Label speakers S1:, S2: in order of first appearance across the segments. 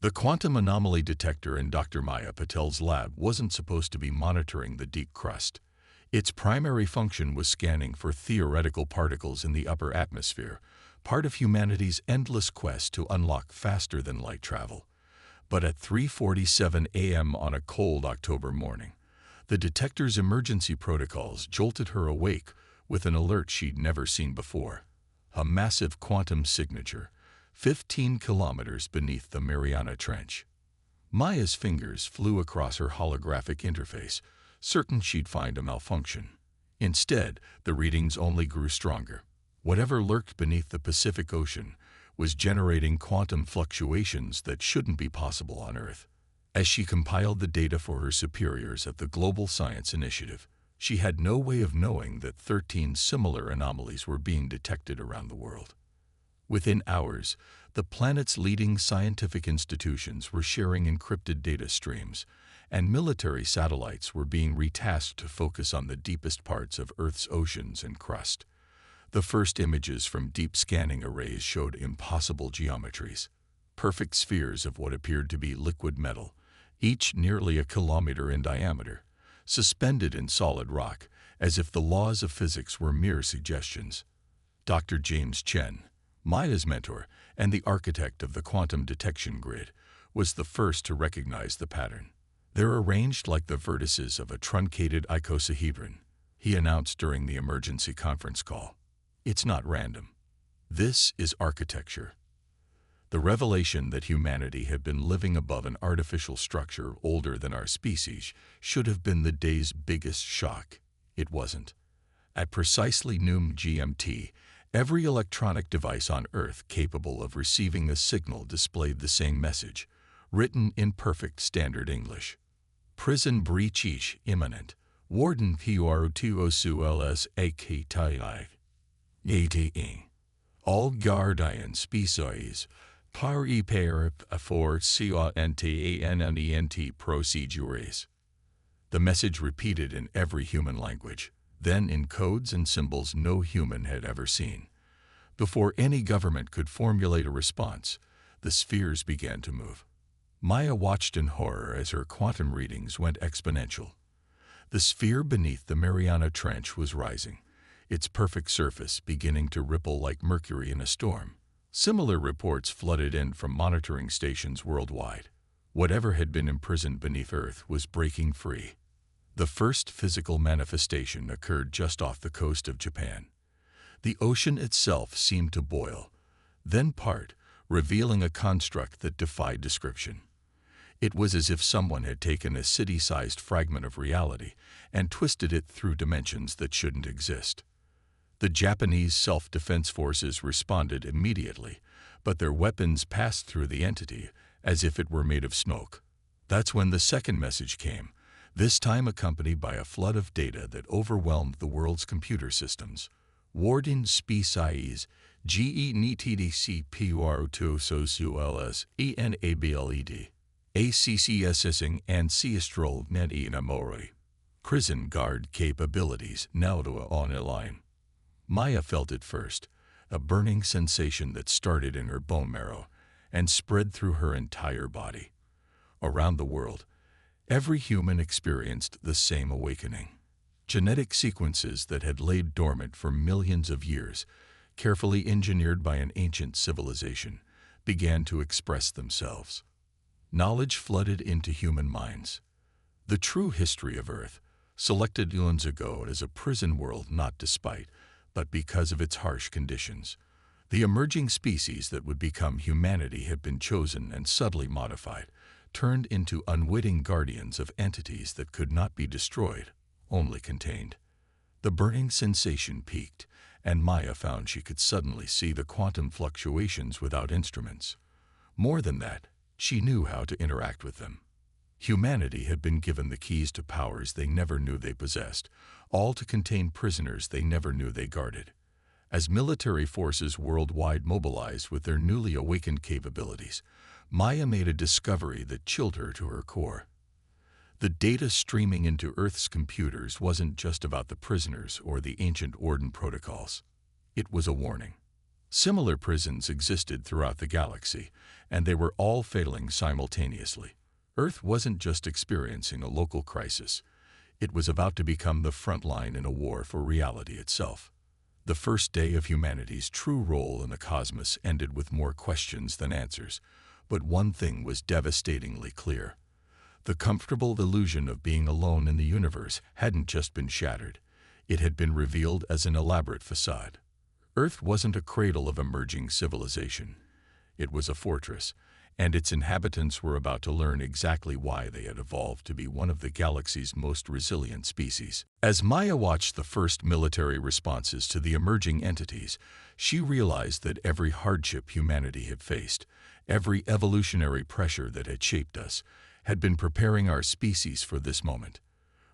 S1: The quantum anomaly detector in Dr. Maya Patel's lab wasn't supposed to be monitoring the deep crust. Its primary function was scanning for theoretical particles in the upper atmosphere, part of humanity's endless quest to unlock faster-than-light travel. But at 3:47 a.m. on a cold October morning, the detector's emergency protocols jolted her awake with an alert she'd never seen before. A massive quantum signature, 15 kilometers beneath the Mariana Trench. Maya's fingers flew across her holographic interface, certain she'd find a malfunction. Instead, the readings only grew stronger. Whatever lurked beneath the Pacific Ocean was generating quantum fluctuations that shouldn't be possible on Earth. As she compiled the data for her superiors at the Global Science Initiative, she had no way of knowing that 13 similar anomalies were being detected around the world. Within hours, the planet's leading scientific institutions were sharing encrypted data streams, and military satellites were being retasked to focus on the deepest parts of Earth's oceans and crust. The first images from deep scanning arrays showed impossible geometries, perfect spheres of what appeared to be liquid metal, each nearly a kilometer in diameter, suspended in solid rock, as if the laws of physics were mere suggestions. Dr. James Chen, Maya's mentor and the architect of the quantum detection grid, was the first to recognize the pattern. "They're arranged like the vertices of a truncated icosahedron," he announced during the emergency conference call. "It's not random. This is architecture." The revelation that humanity had been living above an artificial structure older than our species should have been the day's biggest shock. It wasn't. At precisely noon GMT, every electronic device on Earth capable of receiving a signal displayed the same message, written in perfect standard English. "Prison breach is imminent. Warden PROTOSULS AKTI. ATE. All guardian species prepare for CONTANNENT procedures." The message repeated in every human language, then in codes and symbols no human had ever seen. Before any government could formulate a response, the spheres began to move. Maya watched in horror as her quantum readings went exponential. The sphere beneath the Mariana Trench was rising, its perfect surface beginning to ripple like mercury in a storm. Similar reports flooded in from monitoring stations worldwide. Whatever had been imprisoned beneath Earth was breaking free. The first physical manifestation occurred just off the coast of Japan. The ocean itself seemed to boil, then part, revealing a construct that defied description. It was as if someone had taken a city-sized fragment of reality and twisted it through dimensions that shouldn't exist. The Japanese self-defense forces responded immediately, but their weapons passed through the entity as if it were made of smoke. That's when the second message came, this time accompanied by a flood of data that overwhelmed the world's computer systems. "Warden species GENTDC PROTOSULS ENABLED ACCSSing and Seastrol Nedinamori. Prison guard capabilities now online." Maya felt it first, a burning sensation that started in her bone marrow and spread through her entire body. Around the world, every human experienced the same awakening. Genetic sequences that had laid dormant for millions of years, carefully engineered by an ancient civilization, began to express themselves. Knowledge flooded into human minds. The true history of Earth, selected eons ago as a prison world not despite, but because of its harsh conditions. The emerging species that would become humanity had been chosen and subtly modified, turned into unwitting guardians of entities that could not be destroyed, only contained. The burning sensation peaked, and Maya found she could suddenly see the quantum fluctuations without instruments. More than that, she knew how to interact with them. Humanity had been given the keys to powers they never knew they possessed, all to contain prisoners they never knew they guarded. As military forces worldwide mobilized with their newly awakened capabilities, Maya made a discovery that chilled her to her core. The data streaming into Earth's computers wasn't just about the prisoners or the ancient Orden protocols. It was a warning. Similar prisons existed throughout the galaxy, and they were all failing simultaneously. Earth wasn't just experiencing a local crisis. It was about to become the front line in a war for reality itself. The first day of humanity's true role in the cosmos ended with more questions than answers, but one thing was devastatingly clear. The comfortable illusion of being alone in the universe hadn't just been shattered. It had been revealed as an elaborate facade. Earth wasn't a cradle of emerging civilization. It was a fortress, and its inhabitants were about to learn exactly why they had evolved to be one of the galaxy's most resilient species. As Maya watched the first military responses to the emerging entities, she realized that every hardship humanity had faced, every evolutionary pressure that had shaped us, had been preparing our species for this moment.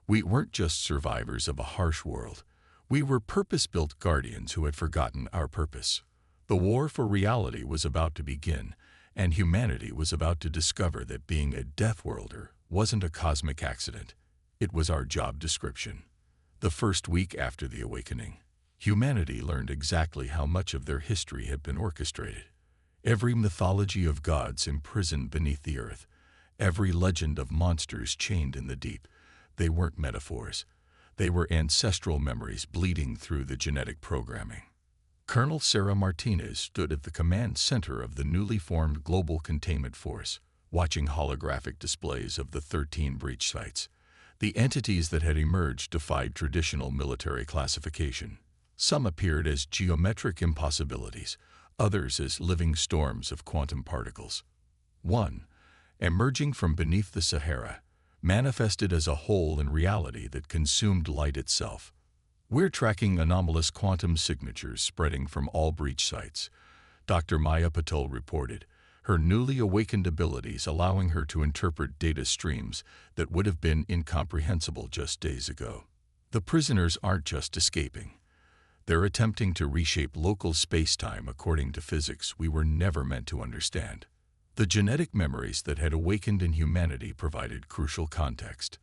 S1: We weren't just survivors of a harsh world. We were purpose-built guardians who had forgotten our purpose. The war for reality was about to begin, and humanity was about to discover that being a Deathworlder wasn't a cosmic accident. It was our job description. The first week after the awakening, humanity learned exactly how much of their history had been orchestrated. Every mythology of gods imprisoned beneath the earth, every legend of monsters chained in the deep, they weren't metaphors. They were ancestral memories bleeding through the genetic programming. Colonel Sarah Martinez stood at the command center of the newly formed Global Containment Force, watching holographic displays of the 13 breach sites. The entities that had emerged defied traditional military classification. Some appeared as geometric impossibilities, others as living storms of quantum particles. One, emerging from beneath the Sahara, manifested as a hole in reality that consumed light itself. We're tracking anomalous quantum signatures spreading from all breach sites, Dr. Maya Patel reported, her newly awakened abilities allowing her to interpret data streams that would have been incomprehensible just days ago. The prisoners aren't just escaping. They're attempting to reshape local space-time according to physics we were never meant to understand. The genetic memories that had awakened in humanity provided crucial context.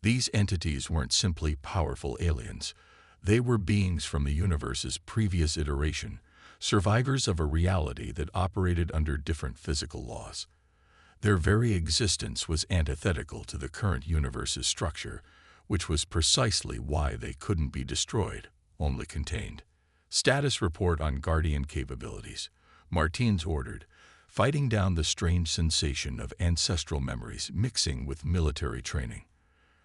S1: These entities weren't simply powerful aliens. They were beings from the universe's previous iteration, survivors of a reality that operated under different physical laws. Their very existence was antithetical to the current universe's structure, which was precisely why they couldn't be destroyed, only contained. Status report on Guardian capabilities. Martins ordered, fighting down the strange sensation of ancestral memories mixing with military training.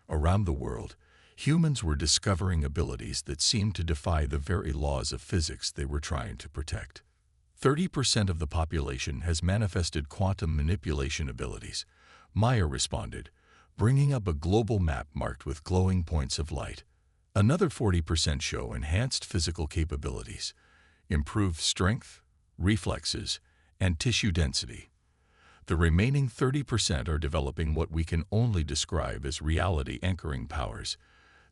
S1: Around the world, humans were discovering abilities that seemed to defy the very laws of physics they were trying to protect. 30% of the population has manifested quantum manipulation abilities, Maya responded, bringing up a global map marked with glowing points of light. Another 40% show enhanced physical capabilities, improved strength, reflexes, and tissue density. The remaining 30% are developing what we can only describe as reality-anchoring powers,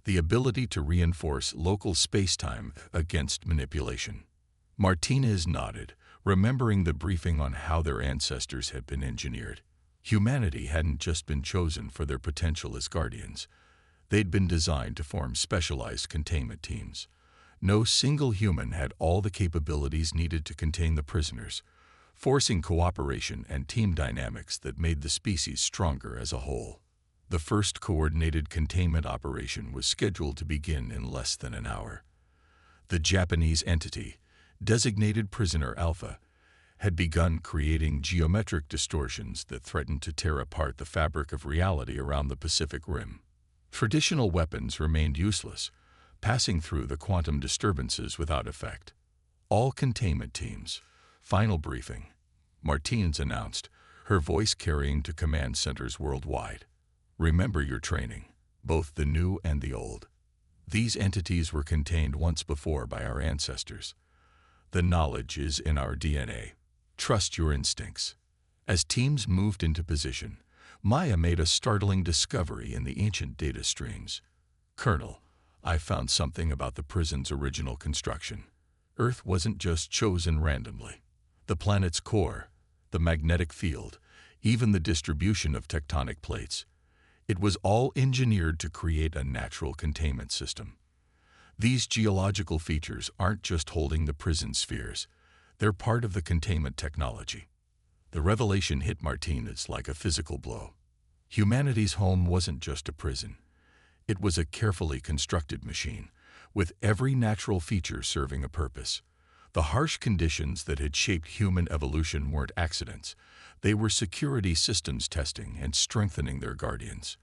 S1: the ability to reinforce local space-time against manipulation. Martinez nodded, remembering the briefing on how their ancestors had been engineered. Humanity hadn't just been chosen for their potential as guardians. They'd been designed to form specialized containment teams. No single human had all the capabilities needed to contain the prisoners, forcing cooperation and team dynamics that made the species stronger as a whole. The first coordinated containment operation was scheduled to begin in less than an hour. The Japanese entity, designated Prisoner Alpha, had begun creating geometric distortions that threatened to tear apart the fabric of reality around the Pacific Rim. Traditional weapons remained useless, passing through the quantum disturbances without effect. All containment teams. Final briefing, Martins announced, her voice carrying to command centers worldwide. Remember your training, both the new and the old. These entities were contained once before by our ancestors. The knowledge is in our DNA. Trust your instincts. As teams moved into position, Maya made a startling discovery in the ancient data streams. Colonel, I found something about the prison's original construction. Earth wasn't just chosen randomly. The planet's core, the magnetic field, even the distribution of tectonic plates. It was all engineered to create a natural containment system. These geological features aren't just holding the prison spheres. They're part of the containment technology. The revelation hit Martinez like a physical blow. Humanity's home wasn't just a prison. It was a carefully constructed machine, with every natural feature serving a purpose. The harsh conditions that had shaped human evolution weren't accidents. They were security systems testing and strengthening their guardians.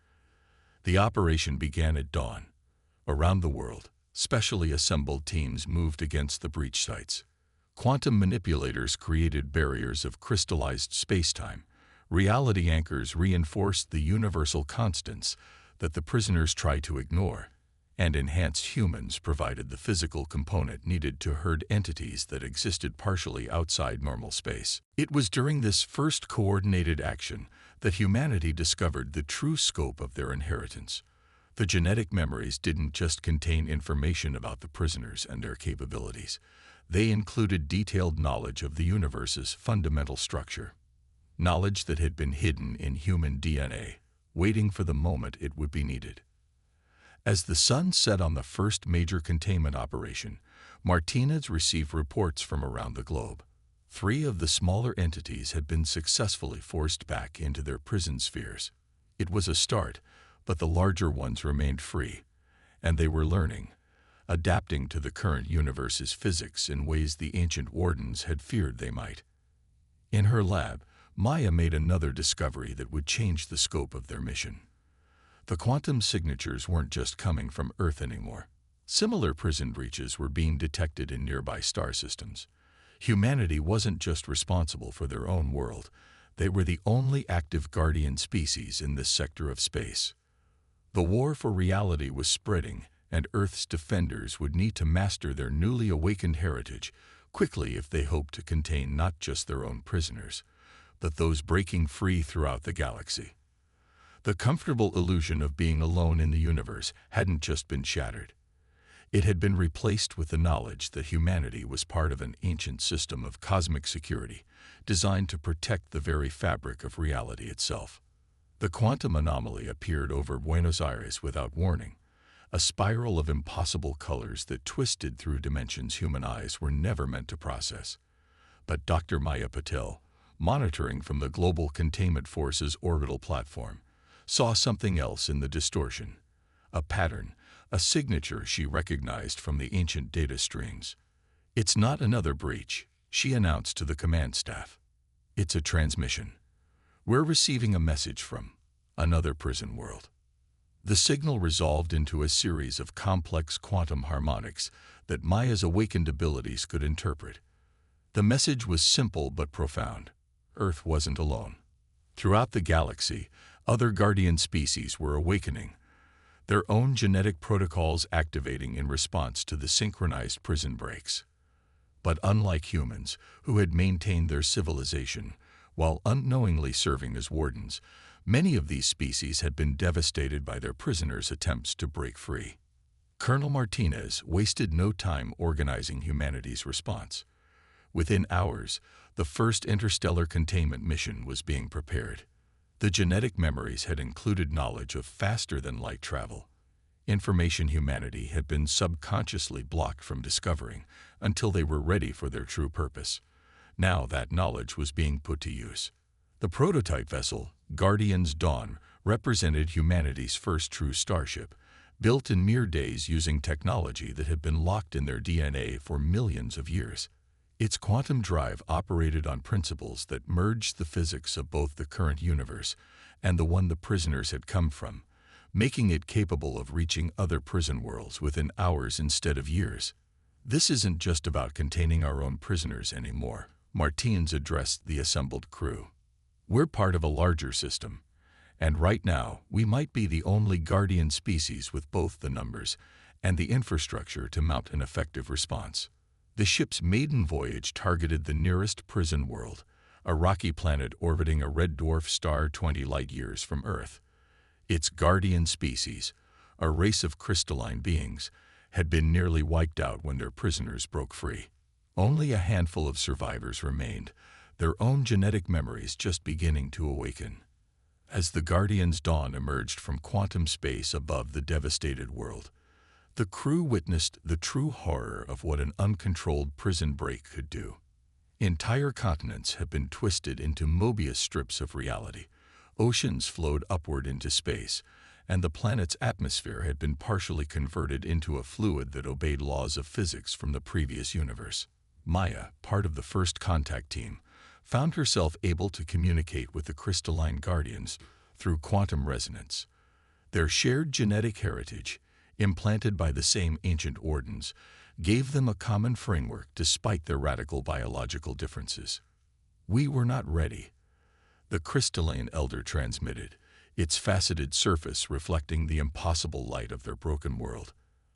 S1: The operation began at dawn. Around the world, specially assembled teams moved against the breach sites. Quantum manipulators created barriers of crystallized spacetime. Reality anchors reinforced the universal constants that the prisoners tried to ignore, and enhanced humans provided the physical component needed to herd entities that existed partially outside normal space. It was during this first coordinated action that humanity discovered the true scope of their inheritance. The genetic memories didn't just contain information about the prisoners and their capabilities. They included detailed knowledge of the universe's fundamental structure, knowledge that had been hidden in human DNA, waiting for the moment it would be needed. As the sun set on the first major containment operation, Martinez received reports from around the globe. 3 of the smaller entities had been successfully forced back into their prison spheres. It was a start, but the larger ones remained free, and they were learning, adapting to the current universe's physics in ways the ancient wardens had feared they might. In her lab, Maya made another discovery that would change the scope of their mission. The quantum signatures weren't just coming from Earth anymore. Similar prison breaches were being detected in nearby star systems. Humanity wasn't just responsible for their own world. They were the only active guardian species in this sector of space. The war for reality was spreading, and Earth's defenders would need to master their newly awakened heritage quickly if they hoped to contain not just their own prisoners, but those breaking free throughout the galaxy. The comfortable illusion of being alone in the universe hadn't just been shattered. It had been replaced with the knowledge that humanity was part of an ancient system of cosmic security designed to protect the very fabric of reality itself. The quantum anomaly appeared over Buenos Aires without warning, a spiral of impossible colors that twisted through dimensions human eyes were never meant to process. But Dr. Maya Patel, monitoring from the Global Containment Force's orbital platform, saw something else in the distortion, a pattern, a signature she recognized from the ancient data streams. "It's not another breach," she announced to the command staff. "It's a transmission. We're receiving a message from another prison world." The signal resolved into a series of complex quantum harmonics that Maya's awakened abilities could interpret. The message was simple but profound. Earth wasn't alone. Throughout the galaxy, other guardian species were awakening, their own genetic protocols activating in response to the synchronized prison breaks. But unlike humans, who had maintained their civilization while unknowingly serving as wardens, many of these species had been devastated by their prisoners' attempts to break free. Colonel Martinez wasted no time organizing humanity's response. Within hours, the first interstellar containment mission was being prepared. The genetic memories had included knowledge of faster-than-light travel, information humanity had been subconsciously blocked from discovering until they were ready for their true purpose. Now that knowledge was being put to use. The prototype vessel, Guardian's Dawn, represented humanity's first true starship, built in mere days using technology that had been locked in their DNA for millions of years. Its quantum drive operated on principles that merged the physics of both the current universe and the one the prisoners had come from, making it capable of reaching other prison worlds within hours instead of years. "This isn't just about containing our own prisoners anymore," Martins addressed the assembled crew. "We're part of a larger system, and right now we might be the only guardian species with both the numbers and the infrastructure to mount an effective response." The ship's maiden voyage targeted the nearest prison world, a rocky planet orbiting a red dwarf star 20 light-years from Earth. Its guardian species, a race of crystalline beings, had been nearly wiped out when their prisoners broke free. Only a handful of survivors remained, their own genetic memories just beginning to awaken. As the Guardian's Dawn emerged from quantum space above the devastated world, the crew witnessed the true horror of what an uncontrolled prison break could do. Entire continents have been twisted into Mobius strips of reality. Oceans flowed upward into space, and the planet's atmosphere had been partially converted into a fluid that obeyed laws of physics from the previous universe. Maya, part of the first contact team, found herself able to communicate with the crystalline guardians through quantum resonance. Their shared genetic heritage, implanted by the same ancient ordens, gave them a common framework despite their radical biological differences. "We were not ready," the crystalline elder transmitted, its faceted surface reflecting the impossible light of their broken world.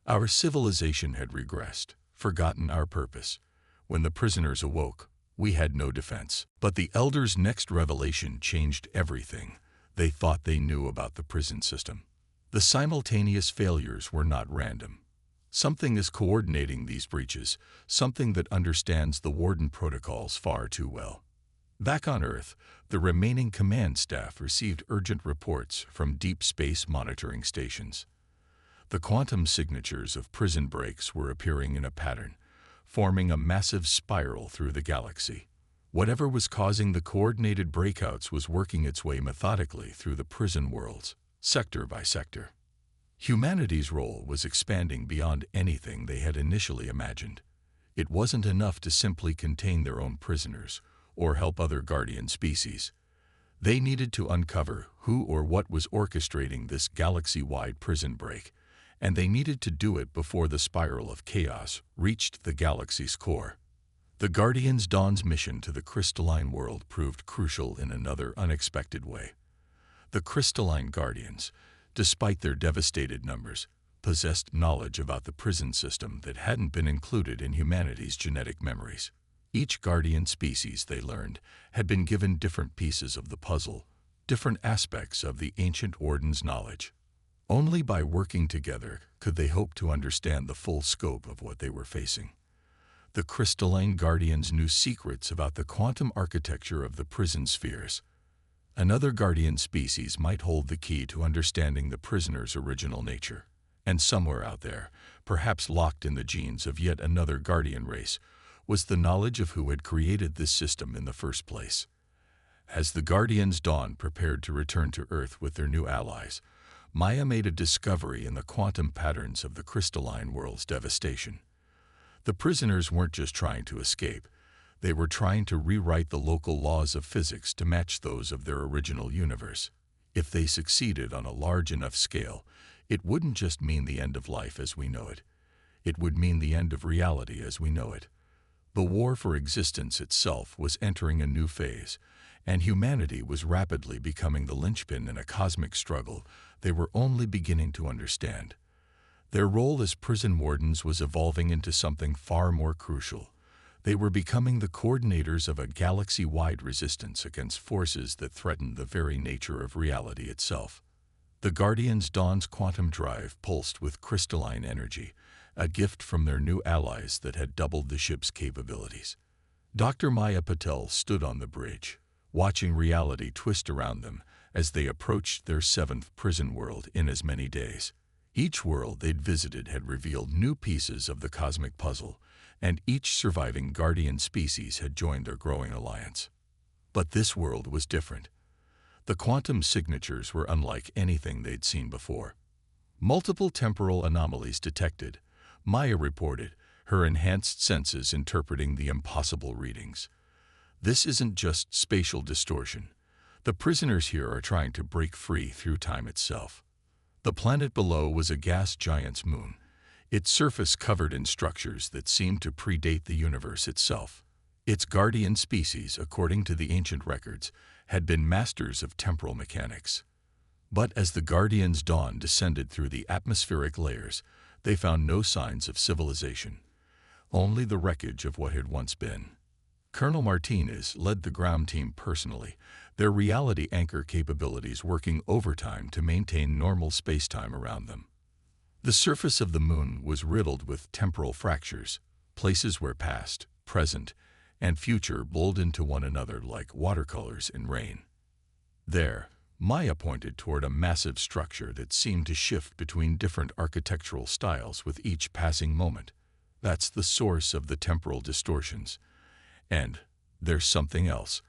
S1: "Our civilization had regressed, forgotten our purpose. When the prisoners awoke, we had no defense." But the elder's next revelation changed everything. They thought they knew about the prison system. The simultaneous failures were not random. Something is coordinating these breaches, something that understands the Warden protocols far too well. Back on Earth, the remaining command staff received urgent reports from deep space monitoring stations. The quantum signatures of prison breaks were appearing in a pattern, forming a massive spiral through the galaxy. Whatever was causing the coordinated breakouts was working its way methodically through the prison worlds, sector by sector. Humanity's role was expanding beyond anything they had initially imagined. It wasn't enough to simply contain their own prisoners or help other guardian species. They needed to uncover who or what was orchestrating this galaxy-wide prison break, and they needed to do it before the spiral of chaos reached the galaxy's core. The Guardians' Dawn's mission to the crystalline world proved crucial in another unexpected way. The crystalline guardians, despite their devastated numbers, possessed knowledge about the prison system that hadn't been included in humanity's genetic memories. Each guardian species, they learned, had been given different pieces of the puzzle, different aspects of the ancient Orden's knowledge. Only by working together could they hope to understand the full scope of what they were facing. The crystalline guardians knew secrets about the quantum architecture of the prison spheres. Another guardian species might hold the key to understanding the prisoner's original nature. And somewhere out there, perhaps locked in the genes of yet another guardian race, was the knowledge of who had created this system in the first place. As the Guardians' Dawn prepared to return to Earth with their new allies, Maya made a discovery in the quantum patterns of the crystalline world's devastation. The prisoners weren't just trying to escape. They were trying to rewrite the local laws of physics to match those of their original universe. If they succeeded on a large enough scale, it wouldn't just mean the end of life as we know it. It would mean the end of reality as we know it. The war for existence itself was entering a new phase, and humanity was rapidly becoming the linchpin in a cosmic struggle they were only beginning to understand. Their role as prison wardens was evolving into something far more crucial. They were becoming the coordinators of a galaxy-wide resistance against forces that threatened the very nature of reality itself. The Guardians' Dawn's quantum drive pulsed with crystalline energy, a gift from their new allies that had doubled the ship's capabilities. Dr. Maya Patel stood on the bridge, watching reality twist around them as they approached their seventh prison world in as many days. Each world they'd visited had revealed new pieces of the cosmic puzzle, and each surviving guardian species had joined their growing alliance. But this world was different. The quantum signatures were unlike anything they'd seen before. Multiple temporal anomalies detected, Maya reported, her enhanced senses interpreting the impossible readings. This isn't just spatial distortion. The prisoners here are trying to break free through time itself. The planet below was a gas giant's moon, its surface covered in structures that seemed to predate the universe itself. Its guardian species, according to the ancient records, had been masters of temporal mechanics. But as the Guardians' Dawn descended through the atmospheric layers, they found no signs of civilization, only the wreckage of what had once been. Colonel Martinez led the ground team personally, their reality anchor capabilities working overtime to maintain normal spacetime around them. The surface of the moon was riddled with temporal fractures, places where past, present, and future blend into one another like watercolors in rain. There, Maya pointed toward a massive structure that seemed to shift between different architectural styles with each passing moment. That's the source of the temporal distortions. And There's something else,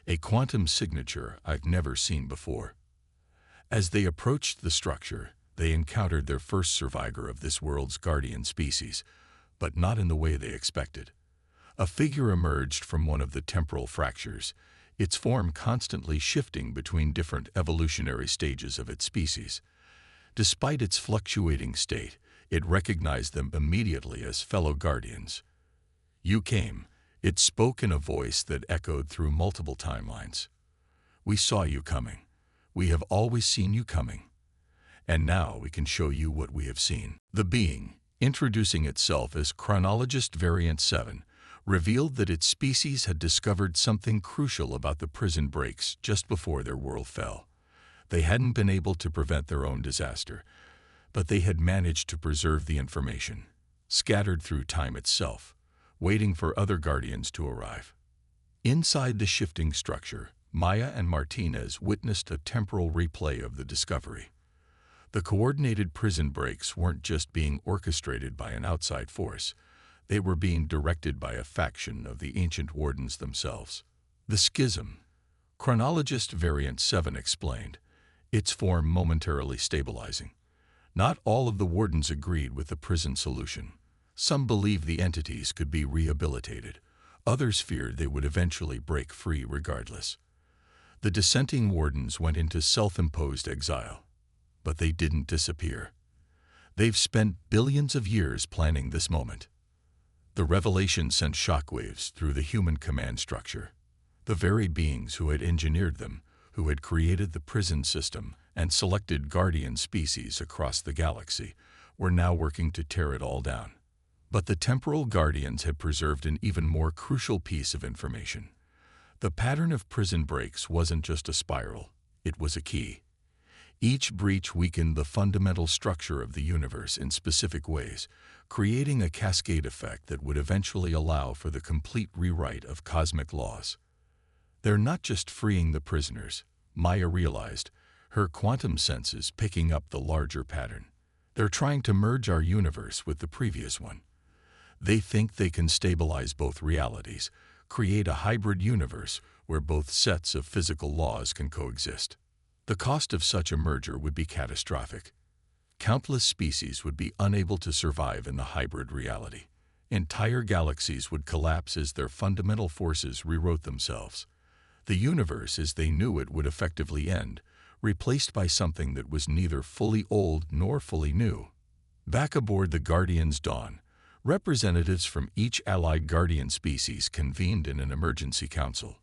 S1: a quantum signature I've never seen before. As they approached the structure, they encountered their first survivor of this world's guardian species, but not in the way they expected. A figure emerged from one of the temporal fractures, its form constantly shifting between different evolutionary stages of its species. Despite its fluctuating state, it recognized them immediately as fellow guardians. "You came," it spoke in a voice that echoed through multiple timelines. "We saw you coming. We have always seen you coming. And now we can show you what we have seen." The being, introducing itself as Chronologist Variant 7, revealed that its species had discovered something crucial about the prison breaks just before their world fell. They hadn't been able to prevent their own disaster, but they had managed to preserve the information, scattered through time itself, waiting for other guardians to arrive. Inside the shifting structure, Maya and Martinez witnessed a temporal replay of the discovery. The coordinated prison breaks weren't just being orchestrated by an outside force. They were being directed by a faction of the ancient wardens themselves. The schism, Chronologist Variant 7 explained, its form momentarily stabilizing. Not all of the wardens agreed with the prison solution. Some believed the entities could be rehabilitated. Others feared they would eventually break free regardless. The dissenting wardens went into self-imposed exile. But they didn't disappear. They've spent billions of years planning this moment. The revelation sent shockwaves through the human command structure. The very beings who had engineered them, who had created the prison system and selected guardian species across the galaxy, were now working to tear it all down. But the temporal guardians had preserved an even more crucial piece of information. The pattern of prison breaks wasn't just a spiral, it was a key. Each breach weakened the fundamental structure of the universe in specific ways, creating a cascade effect that would eventually allow for the complete rewrite of cosmic laws. They're not just freeing the prisoners, Maya realized, her quantum senses picking up the larger pattern. They're trying to merge our universe with the previous one. They think they can stabilize both realities, create a hybrid universe where both sets of physical laws can coexist. The cost of such a merger would be catastrophic. Countless species would be unable to survive in the hybrid reality. Entire galaxies would collapse as their fundamental forces rewrote themselves. The universe as they knew it would effectively end, replaced by something that was neither fully old nor fully new. Back aboard the Guardian's Dawn, representatives from each allied guardian species convened in an emergency council.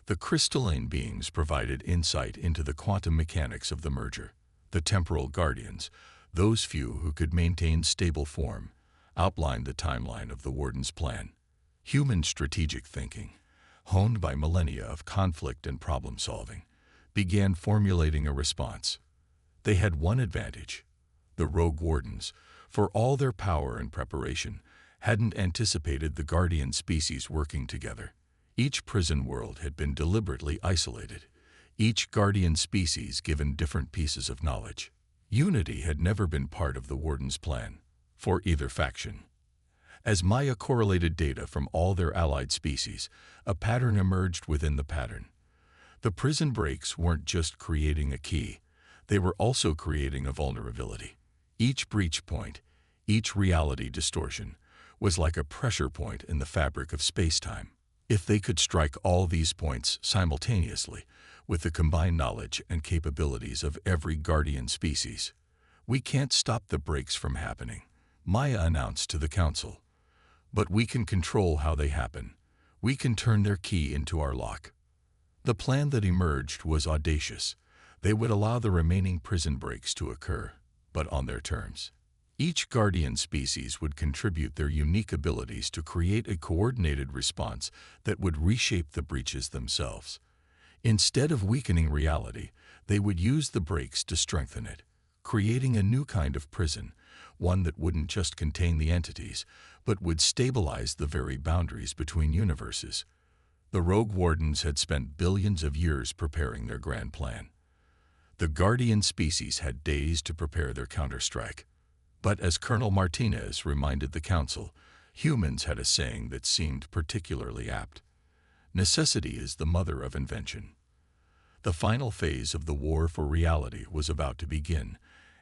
S1: The crystalline beings provided insight into the quantum mechanics of the merger. The temporal guardians, those few who could maintain stable form, outlined the timeline of the Warden's plan. Human strategic thinking, honed by millennia of conflict and problem-solving, began formulating a response. They had one advantage. The rogue Wardens, for all their power and preparation, hadn't anticipated the guardian species working together. Each prison world had been deliberately isolated, each guardian species given different pieces of knowledge. Unity had never been part of the Warden's plan, for either faction. As Maya correlated data from all their allied species, a pattern emerged within the pattern. The prison breaks weren't just creating a key, they were also creating a vulnerability. Each breach point, each reality distortion, was like a pressure point in the fabric of space-time. If they could strike all these points simultaneously, with the combined knowledge and capabilities of every guardian species, we can't stop the breaks from happening, Maya announced to the council. But we can control how they happen. We can turn their key into our lock. The plan that emerged was audacious. They would allow the remaining prison breaks to occur, but on their terms. Each guardian species would contribute their unique abilities to create a coordinated response that would reshape the breaches themselves. Instead of weakening reality, they would use the breaks to strengthen it, creating a new kind of prison, one that wouldn't just contain the entities, but would stabilize the very boundaries between universes. The rogue Wardens had spent billions of years preparing their grand plan. The guardian species had days to prepare their counterstrike. But as Colonel Martinez reminded the council, humans had a saying that seemed particularly apt. Necessity is the mother of invention. The final phase of the war for reality was about to begin,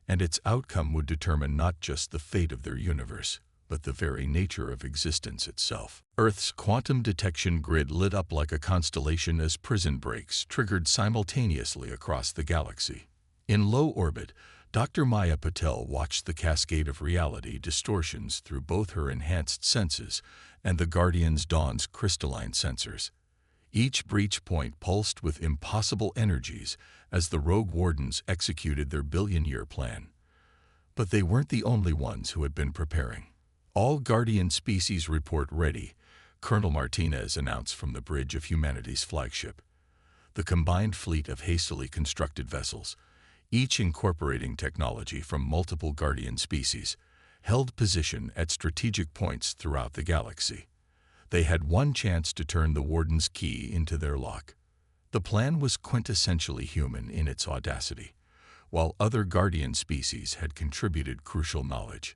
S1: and its outcome would determine not just the fate of their universe, but the very nature of existence itself. Earth's quantum detection grid lit up like a constellation as prison breaks triggered simultaneously across the galaxy. In low orbit, Dr. Maya Patel watched the cascade of reality distortions through both her enhanced senses and the Guardian's Dawn's crystalline sensors. Each breach point pulsed with impossible energies as the Rogue Wardens executed their billion-year plan. But they weren't the only ones who had been preparing. "All Guardian species report ready," Colonel Martinez announced from the bridge of humanity's flagship. The combined fleet of hastily constructed vessels, each incorporating technology from multiple Guardian species, held position at strategic points throughout the galaxy. They had one chance to turn the Warden's key into their lock. The plan was quintessentially human in its audacity, while other Guardian species had contributed crucial knowledge.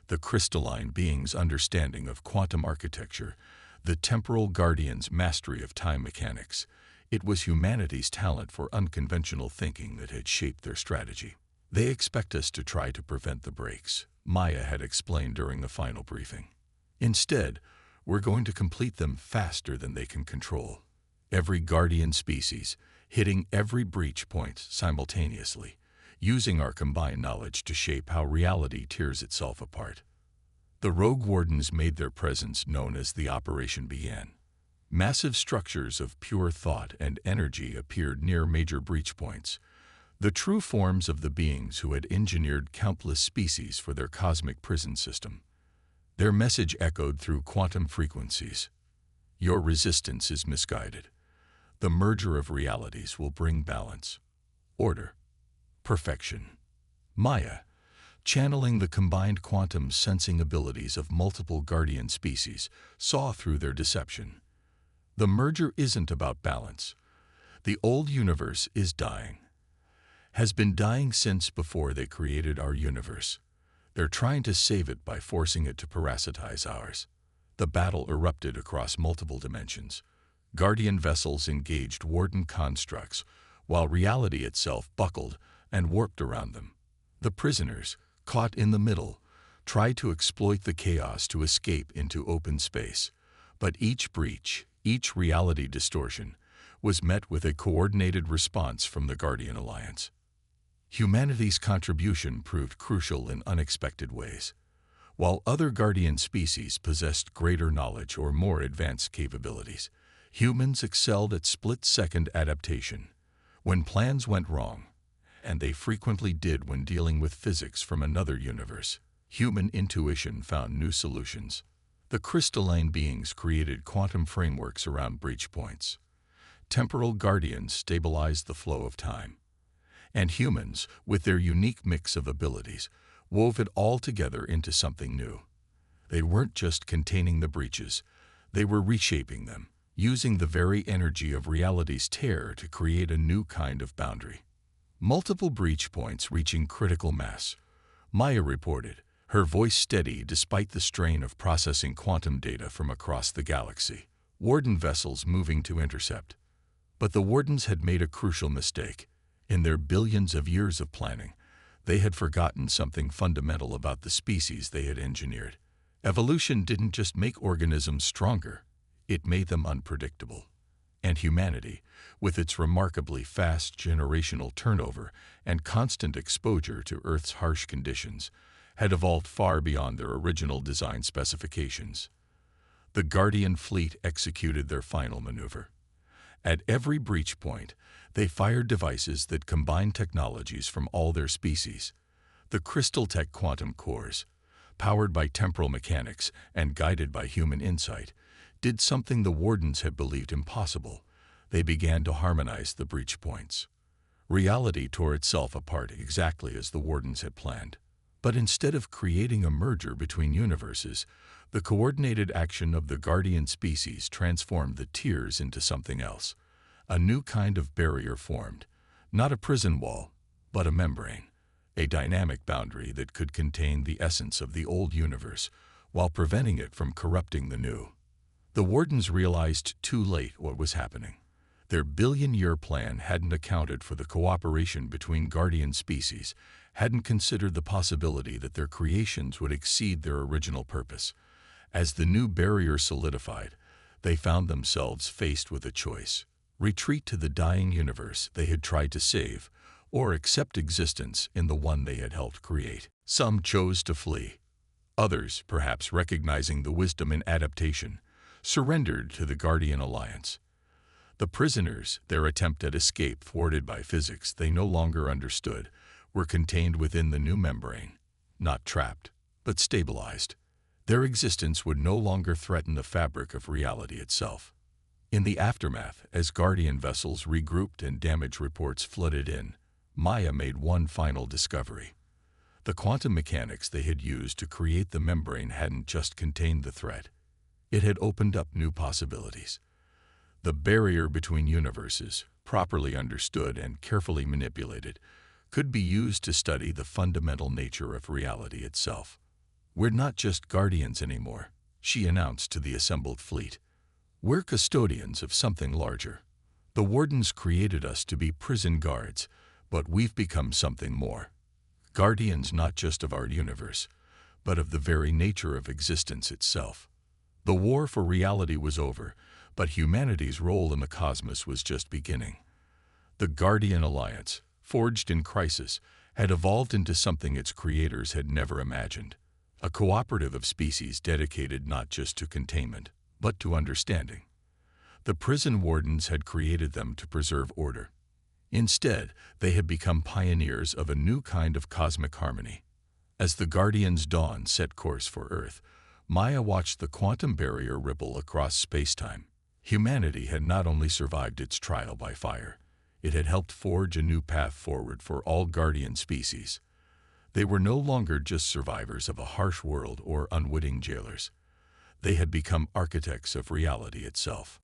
S1: The crystalline being's understanding of quantum architecture, the temporal Guardian's mastery of time mechanics. It was humanity's talent for unconventional thinking that had shaped their strategy. "They expect us to try to prevent the breaks," Maya had explained during the final briefing. "Instead, we're going to complete them faster than they can control. Every Guardian species, hitting every breach point simultaneously, using our combined knowledge to shape how reality tears itself apart." The Rogue Wardens made their presence known as the operation began. Massive structures of pure thought and energy appeared near major breach points, the true forms of the beings who had engineered countless species for their cosmic prison system. Their message echoed through quantum frequencies. "Your resistance is misguided. The merger of realities will bring balance, order, perfection." Maya, channeling the combined quantum sensing abilities of multiple Guardian species, saw through their deception. The merger isn't about balance. The old universe is dying. Has been dying since before they created our universe. They're trying to save it by forcing it to parasitize ours. The battle erupted across multiple dimensions. Guardian vessels engaged Warden constructs, while reality itself buckled and warped around them. The prisoners, caught in the middle, tried to exploit the chaos to escape into open space. But each breach, each reality distortion, was met with a coordinated response from the Guardian Alliance. Humanity's contribution proved crucial in unexpected ways. While other Guardian species possessed greater knowledge or more advanced capabilities, humans excelled at split-second adaptation. When plans went wrong, and they frequently did when dealing with physics from another universe, human intuition found new solutions. The crystalline beings created quantum frameworks around breach points. Temporal Guardians stabilized the flow of time. And humans, with their unique mix of abilities, wove it all together into something new. They weren't just containing the breaches, they were reshaping them, using the very energy of reality's tear to create a new kind of boundary. Multiple breach points reaching critical mass, Maya reported, her voice steady despite the strain of processing quantum data from across the galaxy. Warden vessels moving to intercept. But the Wardens had made a crucial mistake. In their billions of years of planning, they had forgotten something fundamental about the species they had engineered. Evolution didn't just make organisms stronger, it made them unpredictable. And humanity, with its remarkably fast generational turnover and constant exposure to Earth's harsh conditions, had evolved far beyond their original design specifications. The Guardian fleet executed their final maneuver. At every breach point, they fired devices that combined technologies from all their species. The Crystal Tech quantum cores, powered by temporal mechanics and guided by human insight, did something the Wardens had believed impossible. They began to harmonize the breach points. Reality tore itself apart exactly as the Wardens had planned. But instead of creating a merger between universes, the coordinated action of the Guardian species transformed the tiers into something else. A new kind of barrier formed, not a prison wall, but a membrane, a dynamic boundary that could contain the essence of the old universe while preventing it from corrupting the new. The Wardens realized too late what was happening. Their billion-year plan hadn't accounted for the cooperation between guardian species, hadn't considered the possibility that their creations would exceed their original purpose. As the new barrier solidified, they found themselves faced with a choice: retreat to the dying universe they had tried to save, or accept existence in the one they had helped create. Some chose to flee. Others, perhaps recognizing the wisdom in adaptation, surrendered to the Guardian Alliance. The prisoners, their attempt at escape thwarted by physics they no longer understood, were contained within the new membrane, not trapped, but stabilized. Their existence would no longer threaten the fabric of reality itself. In the aftermath, as Guardian vessels regrouped and damage reports flooded in, Maya made one final discovery. The quantum mechanics they had used to create the membrane hadn't just contained the threat. It had opened up new possibilities. The barrier between universes, properly understood and carefully manipulated, could be used to study the fundamental nature of reality itself. "We're not just guardians anymore," she announced to the assembled fleet. "We're custodians of something larger. The Wardens created us to be prison guards, but we've become something more. Guardians not just of our universe, but of the very nature of existence itself." The war for reality was over, but humanity's role in the cosmos was just beginning. The Guardian Alliance, forged in crisis, had evolved into something its creators had never imagined: a cooperative of species dedicated not just to containment, but to understanding. The prison wardens had created them to preserve order. Instead, they had become pioneers of a new kind of cosmic harmony. As the Guardian's dawn set course for Earth, Maya watched the quantum barrier ripple across space-time. Humanity had not only survived its trial by fire, it had helped forge a new path forward for all Guardian species. They were no longer just survivors of a harsh world or unwitting jailers. They had become architects of reality itself.